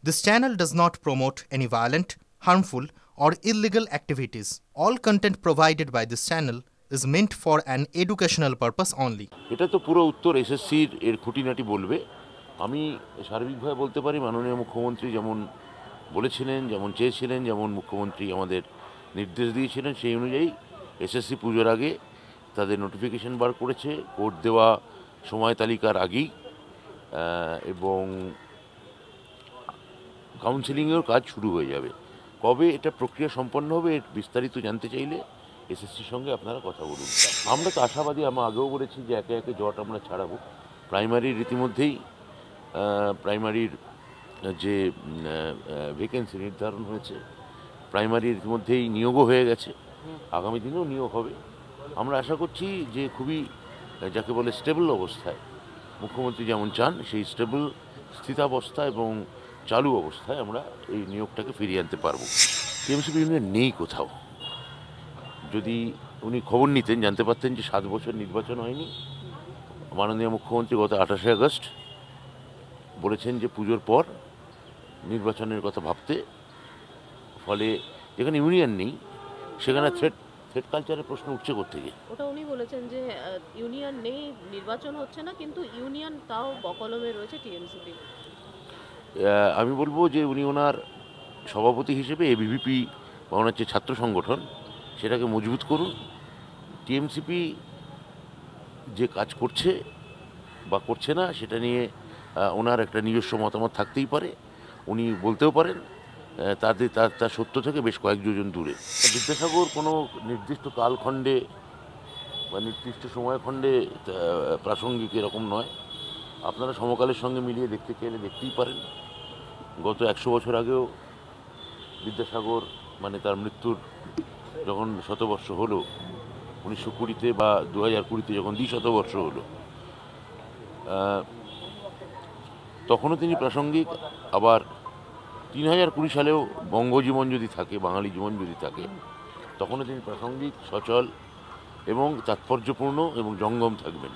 This channel does not promote any violent, harmful, or illegal activities. All content provided by this channel is meant for an educational purpose only. এটা তো পুরো উত্তর এসএসসির এর খুঁটিনাটি বলবে। আমি সার্বিকভাবে বলতে পারি মাননীয় মুখ্যমন্ত্রী যেমন বলেছিলেন, যেমন চেয়েছিলেন, যেমন মুখ্যমন্ত্রী আমাদের নির্দেশ দিয়েছিলেন সেই অনুযায়ী এসএসসি পুজোর আগে তাদের নোটিফিকেশন বার করেছে কোর্ট দেওয়া সময় তালিকার আগেই, এবং কাউন্সেলিংয়ের কাজ শুরু হয়ে যাবে। কবে এটা প্রক্রিয়া সম্পন্ন হবে এর বিস্তারিত জানতে চাইলে এসএসসির সঙ্গে আপনারা কথা বলুন। আমরা তো আশাবাদী, আমরা আগেও বলেছি যে একে একে জট আমরা ছাড়াবো। প্রাইমারির রীতিমধ্যেই প্রাইমারির যে ভ্যাকেন্সি নির্ধারণ হয়েছে, প্রাইমারির মধ্যেই নিয়োগও হয়ে গেছে, আগামী দিনেও নিয়োগ হবে। আমরা আশা করছি যে খুবই যাকে বলে স্টেবল অবস্থায় মুখ্যমন্ত্রী যেমন চান সেই স্টেবল স্থিতাবস্থা এবং চালু অবস্থায় আমরা এই নিয়োগটাকে ফিরিয়ে আনতে পারবো। টিএমসিপি ইউনিয়ন নেই কোথাও। যদি উনি খবর নিতেন জানতে পারতেন যে 7 বছর নির্বাচন হয়নি। মাননীয় মুখ্যমন্ত্রী গত 28শে আগস্ট বলেছেন যে পুজোর পর নির্বাচনের কথা ভাবতে। ফলে যেখানে ইউনিয়ন নেই সেখানে থ্রেট কালচারের প্রশ্ন উঠছে কোত্থেকে? ওটা উনি বলেছেন যে ইউনিয়ন নেই, নির্বাচন হচ্ছে না, কিন্তু ইউনিয়ন তাও বকলমে রয়েছে টিএমসিপি। আমি বলবো যে উনি ওনার সভাপতি হিসেবে এবিভিপি বা ওনার যে ছাত্র সংগঠন সেটাকে মজবুত করুন। টিএমসিপি যে কাজ করছে বা করছে না সেটা নিয়ে ওনার একটা নিজস্ব মতামত থাকতেই পারে, উনি বলতেও পারেন, তার সত্য থেকে বেশ কয়েক যোজন দূরে। বিদ্যাসাগর কোনো নির্দিষ্ট কালখণ্ডে বা নির্দিষ্ট সময়খণ্ডে প্রাসঙ্গিক এরকম নয়। আপনারা সমকালের সঙ্গে মিলিয়ে দেখতে চাইলে দেখতেই পারেন। গত 100 বছর আগেও বিদ্যাসাগর মানে তার মৃত্যুর যখন শতবর্ষ হলো 1920-তে বা 2020-তে যখন দ্বিশতবর্ষ হলো, তখনও তিনি প্রাসঙ্গিক। আবার 3020 সালেও বঙ্গজীবন যদি থাকে, বাঙালি জীবন যদি থাকে, তখনও তিনি প্রাসঙ্গিক, সচল এবং তাৎপর্যপূর্ণ এবং জঙ্গম থাকবেন।